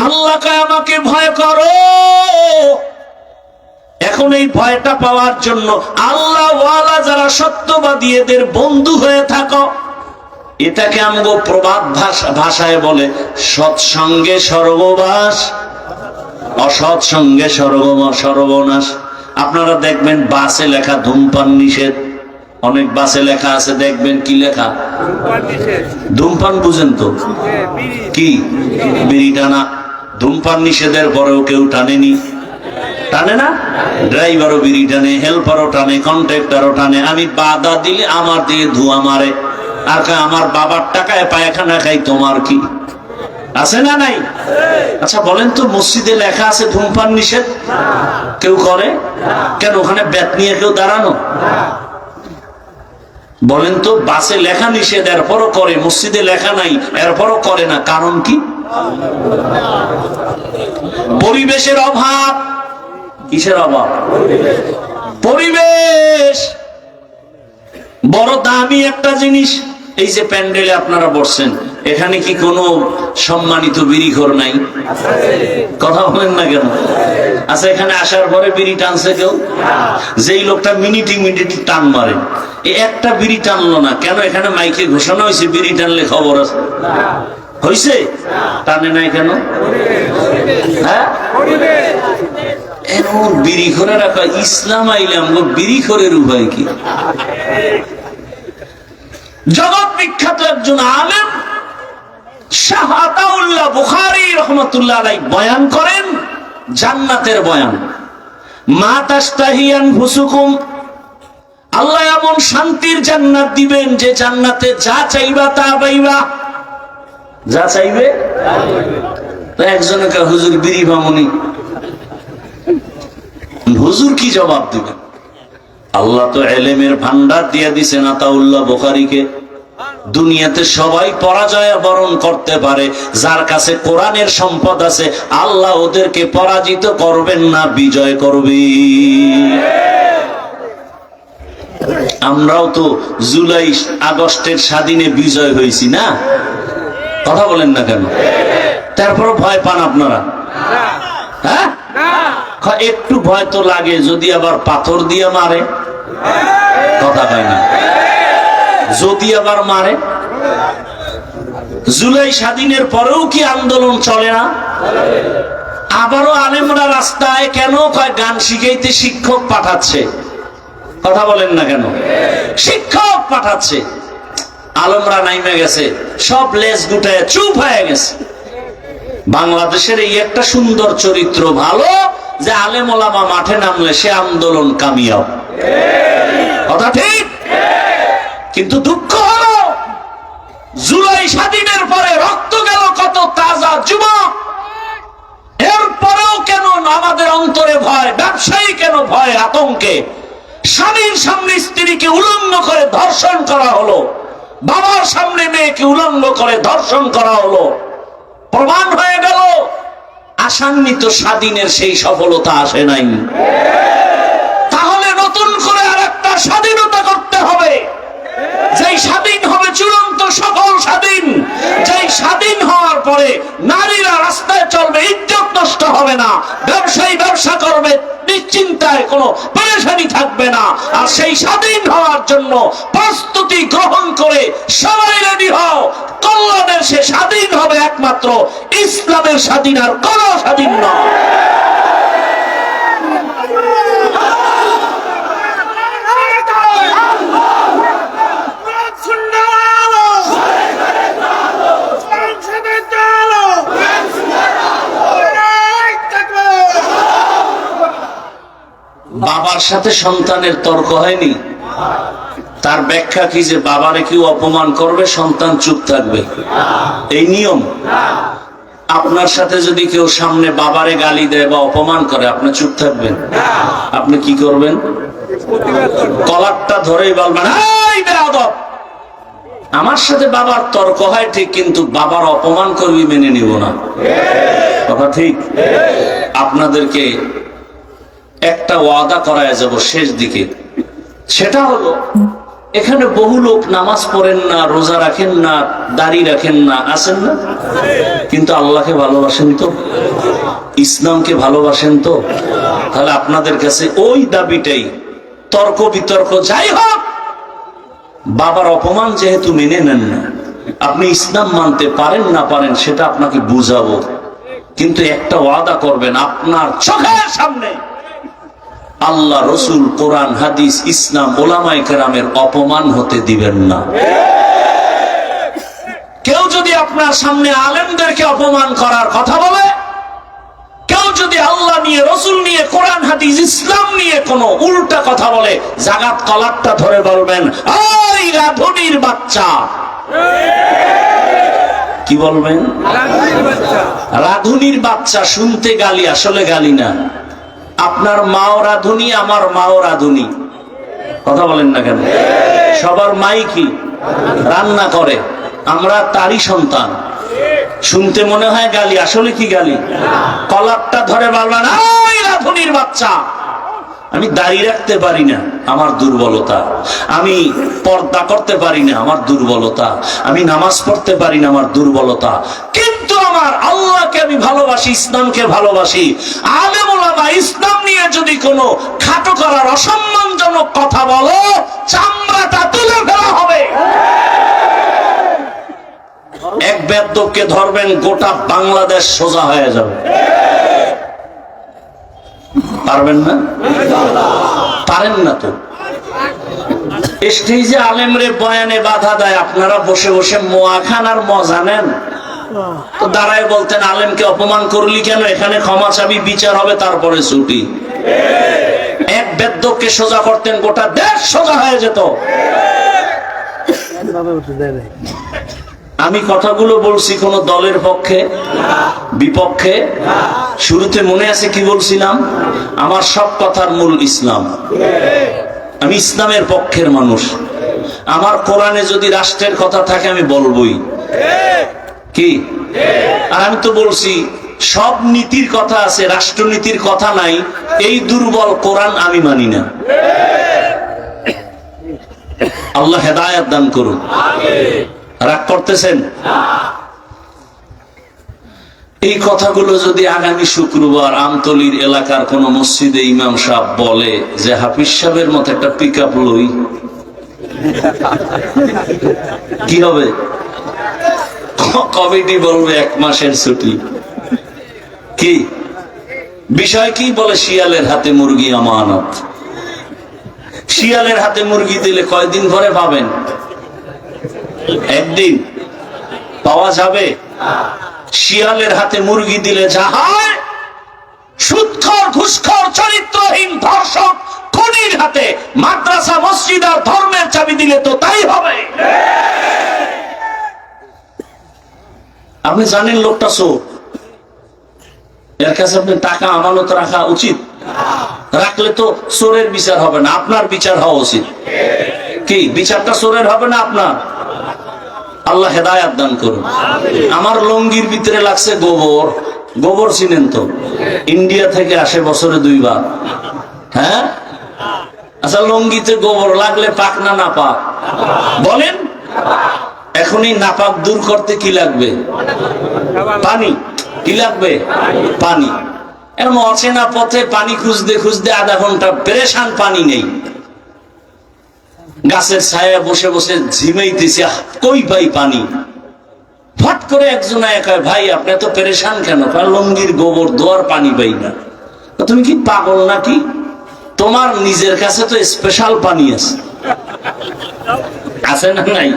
আল্লাহকে আমাকে ভয় করো। এখন এই ভয়টা পাওয়ার জন্য আল্লাহ ওয়ালা যারা সত্যবাদী এদের বন্ধু হয়ে থাকো। এটাকে আমগো প্রবাদ ভাষায় বলে সৎসঙ্গে স্বর্গবাস, অসৎ সঙ্গে সর্বনাশ। আপনারা দেখবেন বাসে লেখা ধূমপান নিষেধ, অনেক বাসে লেখা আছে দেখবেন কি লেখা, ধূমপান বুঝেন তো কি, বিড়ি টানা। ধূমপান নিষেধের পরেও কেউ টানেনি, টানে না? ড্রাইভারও বিড়ি টানে, হেল্পারও টানে, কন্ট্রাক্টরও টানে। আমি বাধা দিলে আমার দিয়ে ধোঁয়া মারে, আর আমার বাবার টাকায় পায়খানা খাই, তোমার কি আছে না নাই? আচ্ছা বলেন তো, মসজিদে লেখা আছে ধূমপান নিষেধ, কেউ করে কেন? ওখানে ব্যাট নিয়ে কেউ দাঁড়ানো? বলেন তো, বাসে লেখা নিষেধ এরপরও করে, মসজিদে লেখা নাই এরপরও করে না, কারণ কি? পরিবেশের অভাব। কিসের অভাব? পরিবেশ বড় দামি একটা জিনিস। এই যে প্যান্ডেলে আপনারা বসছেন, এখানে কি কোনো সম্মানিত বিড়িখোর নাই? কথা বলেন না কেন? আচ্ছা, এখানে আসার পরে বিড়ি টানছে কেউ? যেই লোকটা মিনিটি টান মারে, একটা বিড়ি টানলো না কেন? এখানে মাইকে ঘোষণা হয়েছে বিড়ি টানলে খবর আছে, হয়েছে? টানে নাই কেন? হ্যাঁ, এমন বিড়িখোরের রাখা। ইসলাম আইলাম গো, বিড়িখোরের উপায় কি? জগৎ বিখ্যাত একজন আলেম শাহ আতাউল্লাহ বুখারী রাহমাতুল্লাহ আলাইহি বয়ান করেন জান্নাতের বয়ান। মা তাশতাহি আনফুসুকুম, আল্লাহ এমন শান্তির জান্নাত দিবেন যে জান্নাতে যা চাইবা তা পাইবা, যা চাইবে। একজনকে হুজুর বিড়ি ভামনি, হুজুর কি জবাব দিবেন? আল্লাহ তো এলেমের ভান্ডার দিয়ে দিছেন আতাউল্লাহ বুখারীকে। দুনিয়াতে সবাই পরাজয় বরণ করতে পারে, যার কাছে কোরআনের সম্পদ আছে আল্লাহ ওদেরকে পরাজিত করবেন না, বিজয় করবে। আমরাও তো জুলাই আগস্টের স্বাধীনে বিজয় হয়েছি না? কথা বলেন না কেন? তারপর ভয় পান আপনারা? হ্যাঁ, একটু ভয় তো লাগে, যদি আবার পাথর দিয়ে মারে। কথা হয় না? যদি আবার মারে। জুলাই স্বাধীনের পরেও কি আন্দোলন চলে না? আবারও আলেমরা রাস্তায় কেন? গান শিখাইতে শিক্ষক পাঠাচ্ছে। কথা বলেন না কেন? শিক্ষক পাঠাচ্ছে। আলেমরা নাইমে গেছে, সব লেজ গুটায় চুপ হয়ে গেছে। বাংলাদেশের এই একটা সুন্দর চরিত্র ভালো যে আলেম ওলামা মাঠে নামলে সে আন্দোলন কামিয়াব। কথা ঠিক? কিন্তু দুঃখ হলো জুলাই স্বাধীনের পরে রক্ত গেল কত তাজা যুবক, এরপরেও কেন আমাদের অন্তরে ভয়? ব্যবসায়ী কেন ভয় আতঙ্কে? স্বামীর সামনে স্ত্রীকে উলঙ্গ করে ধর্ষণ করা হলো, বাবার সামনে মেয়েকে উলঙ্গ করে ধর্ষণ করা হলো। প্রমাণ হয়ে গেল আশান্বিত স্বাধীনের সেই সফলতা আসে নাই। তাহলে নতুন করে আর একটা স্বাধীনতা করতে হবে, যেই স্বাধীন হবে চূড়ান্ত সফল স্বাধীন, যেই স্বাধীন হওয়ার পরে নারীরা রাস্তায় চলবে, ইজ্জত নষ্ট হবে না, ব্যবসায়ী ব্যবসা করবে, নিশ্চিন্তায় কোনো পেরেশানি থাকবে না। আর সেই স্বাধীন হওয়ার জন্য প্রস্তুতি গ্রহণ করে সবাই রেডি হও। কল্যাণের সে স্বাধীন হবে একমাত্র ইসলামের স্বাধীন, আর কোন স্বাধীন নয়। বাবার সাথে সন্তানের তর্ক হয়নি? তার ব্যাখ্যা কি যে বাবারে কেউ অপমান করবে সন্তান চুপ থাকবে? এই নিয়ম? আপনার সাথে যদি কেউ সামনে বাবারে গালি দেয় বা অপমান করে, আপনি চুপ থাকবেন? আপনি কি করবেন? কলারটা ধরেই বলবেন, এই বেয়াদব, আমার সাথে বাবার তর্ক হয় ঠিক, কিন্তু বাবার অপমান করবি মেনে নিব না। কথা ঠিক? আপনাদেরকে একটা ওয়াদা করায় যাব শেষ দিকে, সেটা হলো এখানে বহু লোক নামাজ পড়েন না, রোজা রাখেন না, দাড়ি রাখেন না, আছেন না? কিন্তু আল্লাহকে ভালোবাসেন তো, ইসলামকে ভালোবাসেন তো। তাহলে আপনাদের কাছে ওই দাবিটাই, তর্ক বিতর্ক যাই হোক, বাবার অপমান যেহেতু মেনে নেন না, আপনি ইসলাম মানতে পারেন না পারেন সেটা আপনাকে বুঝাবো, কিন্তু একটা ওয়াদা করবেন, আপনার চোখের সামনে আল্লাহ, রসুল, কোরআন, হাদিস, ইসলাম, ওলামায়ে কেরামের অপমান হতে দিবেন না। কেউ যদি আপনার সামনে আলেমদেরকে অপমান করার কথা বলে, কেউ যদি আল্লাহ নিয়ে, রসুল নিয়ে, কোরআন, হাদিস, ইসলাম নিয়ে কোনো উল্টা কথা বলে, জাগাত কলারটা ধরে বলবেন, ওই রাধুনির বাচ্চা। কি বলবেন? রাধুনির বাচ্চা। শুনতে গালি, আসলে গালি না। আপনার মাও রাধুনি, আমার মাও রাধুনি। কথা বলেন না কেন? সবার মাই কি রান্না করে, আমরা তারই সন্তান। শুনতে মনে হয় গালি, আসলে কি গালি? কলারটা ধরে বলবেন, ওই রাধুনির বাচ্চা। আমি দাঁড়িয়ে রাখতে পারি না, আমার দুর্বলতা। আমি পর্দা করতে পারি না, আমার দুর্বলতা। আমি নামাজ পড়তে পারি না, আমার দুর্বলতা। কিন্তু আমার আল্লাহকে আমি ভালোবাসি, ইসলামকে ভালোবাসি। আলেম ওলামা ইসলাম নিয়ে যদি কোনো খাটো করার, অসম্মানজনক কথা বলো, চামড়াটা তুলে ফেলা হবে। এক বেদ্যকে ধরবেন, গোটা বাংলাদেশ সোজা হয়ে যাবে। পারবেন না? পারেন না তো। স্টেজে আলেমরে বয়ানে বাধা দেয়, আপনারা বসে বসে মোয়া খান আর মজা নেন। তো দাঁড়ায় বলতেন, আলেমকে অপমান করলি কেন? এখানে ক্ষমা চাবি, বিচার হবে, তারপরে ছুটি। এক বেদ্যকে সোজা করতেন, গোটা দেশ সোজা হয়ে যেত। আমি কথাগুলো বলছি কোন দলের পক্ষে, বিপক্ষে? শুরুতে মনে আছে কি বলছিলাম? আমার সব কথার মূল ইসলাম। আমি ইসলামের পক্ষের মানুষ। আমার কোরআনে যদি রাষ্ট্রের কথা থাকে আমি বলবোই। কি? আর আমি তো বলছি সব নীতির কথা আছে, রাষ্ট্রনীতির কথা নাই। এই দুর্বল কোরআন আমি মানি না। আল্লাহ হেদায়েত দান করুন। রাগ করতেছেন? এই কথাগুলো যদি আগামী শুক্রবার আমতলির এলাকার কোন মসজিদে ইমাম সাহেব বলে যে হাফিজ সাহেবের মতো একটা পিক আপ লই, কি হবে? কমিটি বলবে 1 মাসের ছুটি। কি বিষয়? কি বলে? শিয়ালের হাতে মুরগি আমানত। শিয়ালের হাতে মুরগি দিলে কয়দিন পরে পাবেন? একদিন পাওয়া যাবে? শিয়ালের হাতে মুরগি দিলে যা হয়, সুদখোর, ঘুষখোর, চরিত্রহীন, ধর্ষক, খুনির হাতে মাদ্রাসা, মসজিদ আর ধর্মের চাবি দিলে তো তাই হবে। আপনি জানেন লোকটা চোর, এর কাছে আপনি টাকা আমানত রাখা উচিত? রাখলে তো চোরের বিচার হবে না, আপনার বিচার হওয়া উচিত। কি বিচারটা চোরের হবে না আপনার? আল্লাহ হেদায়েত দান করুন। আমার লঙ্গির ভিতরে লাগছে গোবর। গোবর চিনেন তো? ইন্ডিয়া থেকে আসে বছরে 2 বার। হ্যাঁ, আচ্ছা, লঙ্গিতে গোবর লাগলে পাক না নাপাক? বলেন। এখনই নাপাক দূর করতে কি লাগবে? পানি। কি লাগবে? পানি। এমন অচেনা পথে পানি খুঁজতে খুঁজতে আধা ঘন্টা পেরেশান, পানি নেই। গাছের ছায়া বসে বসে ঝিমাইতেছে, কই পাই পানি? ফট করে একজন একা, ভাই আপনি তো পেরেশান কেন? লঙ্গির গোবর দোয়ার পানি পাই না। তুমি কি পাগল নাকি? তোমার নিজের কাছে তো স্পেশাল পানি আছে। আছে না নাই?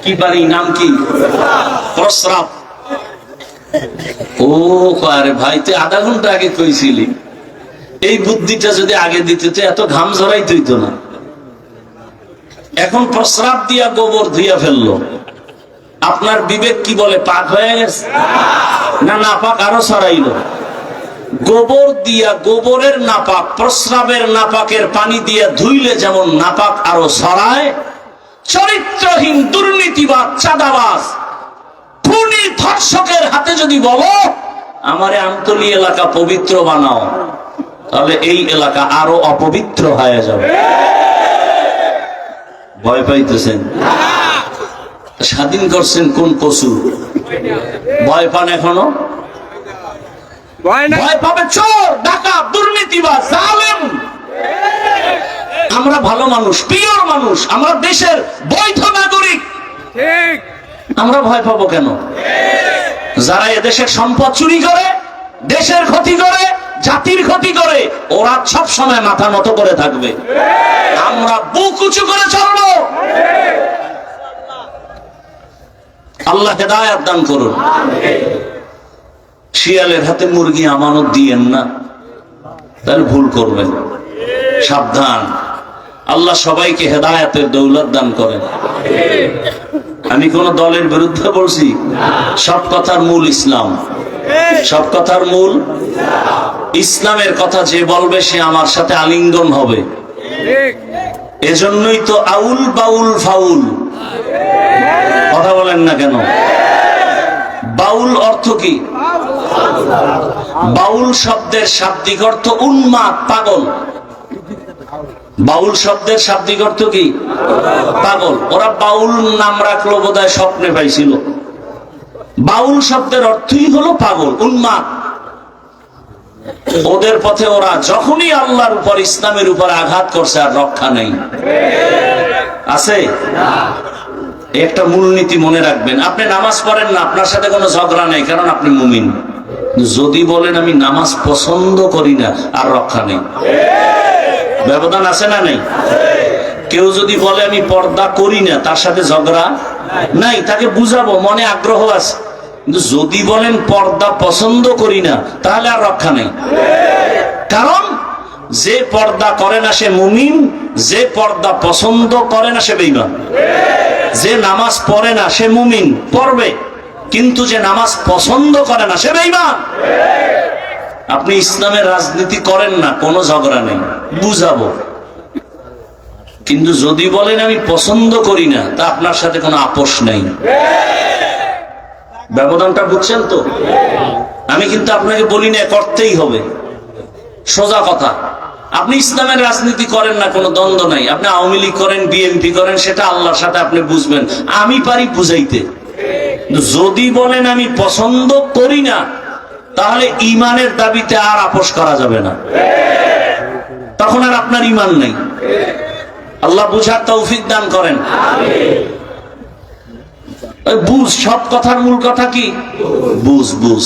কি পানি? নাম কি? প্রস্রাব। ও আরে ভাই, তুই আধা ঘন্টা আগে কইছিলি। এই বুদ্ধিটা যদি আগে দিতে তো এত ঘাম ঝরাই তুইতো না। এখন প্রস্রাব দিয়া গোবর ধুইয়া ফেললো। আপনার বিবেক কি বলে? পাক হয়ে গেছে না নাপাক আরো ছড়াইলো? গোবর দিয়া, গোবরের নাপাক, প্রস্রাবের নাপাকের পানি দিয়া ধুইলে যেমন নাপাক আরো ছড়ায়, চরিত্রহীন, দুর্নীতিবাদ, চাঁদাবাজ, খুনি, ধর্ষকের হাতে যদি বলো আমারে আমতলী এলাকা পবিত্র বানাও, তাহলে এই এলাকা আরো অপবিত্র হয়ে যাবে। ভয় পাইতেছেন? স্বাধীন করছেন কোন কসু? ভয় পান এখনো? ভয় পাবে চোর, ডাকাত, দুর্নীতিবাজ, জালেম। আমরা ভালো মানুষ, পিওর মানুষ, আমরা দেশের বৈধ নাগরিক, আমরা ভয় পাবো কেন? যারা এদেশের সম্পদ চুরি করে, দেশের ক্ষতি করে, জাতির ক্ষতি করে, ওরা সব সময় মাথা নত করে থাকবে, আমরা বুক উঁচু করে চলবো। আল্লাহ হেদায়েত দান করুন। শিয়ালের হাতে মুরগি আমানত দিয়েন না, তাহলে ভুল করবেন, সাবধান। আল্লাহ সবাইকে হেদায়েতের দৌলত দান করেন। আমি কোন দলের বিরুদ্ধে বলছি? সব কথার মূল ইসলাম, সব কথার মূল ইসলামের কথা যে বলবে সে আমার সাথে আলিঙ্গন হবে। এজন্যই তো আউল বাউল ফাউল। কথা বলেন না কেন? বাউল অর্থ কি? বাউল শব্দের শাব্দিক অর্থ উন্মাদ, পাগল। বাউল শব্দের শাব্দিক অর্থ কি? পাগল। ওরা বাউল নাম রাখলো বোধহয় স্বপ্নে পাইছিল। বাউল শব্দের অর্থই হলো পাগল, উন্মাদ। ওদের পথে ওরা যখনই আল্লাহর উপর, ইসলামের উপর আঘাত করছে আর রক্ষা নেই। আছে? একটা মূলনীতি মনে রাখবেন, আপনি নামাজ পড়েন না, আপনার সাথে কোনো ঝগড়া নেই, কারণ আপনি মুমিন। যদি বলেন আমি নামাজ পছন্দ করি না, আর রক্ষা নেই। ব্যবধান আছে না নেই? কেউ যদি বলে আমি পর্দা করি না, তার সাথে ঝগড়া নাই, তাকে বুঝাবো, মনে আগ্রহ আছে। কিন্তু যদি বলেন পর্দা পছন্দ করি না, তাহলে আর রক্ষা নেই। কারণ যে পর্দা করে না সে মুমিন, যে পর্দা পছন্দ করে না সে বেঈমান। যে নামাজ পড়ে না সে মুমিন, পড়বে, কিন্তু যে নামাজ পছন্দ করে না সে বেঈমান। আপনি ইসলামের রাজনীতি করেন না, কোনো ঝগড়া নেই, বুঝাবো। কিন্তু যদি বলেন আমি পছন্দ করি না, তা আপনার সাথে কোনো আপোষ নেই। ব্যবধানটা বুঝছেন তো? আমি কিন্তু আপনাকে বলি না করতেই হবে, সোজা কথা। আপনি ইসলামের রাজনীতি করেন না, কোনো দ্বন্দ্ব নাই। আপনি আওয়ামী লীগ করেন, বিএনপি করেন, সেটা আল্লাহর সাথে আপনি বুঝবেন, আমি পারি বুঝাইতে। যদি বলেন আমি পছন্দ করি না, তাহলে ইমানের দাবিতে আর আপোষ করা যাবে না, তখন আর আপনার ইমান নেই। আল্লাহ বুঝার তৌফিক দান করেন। বুঝ, সব কথার মূল কথা কি? বুঝ, বুঝ।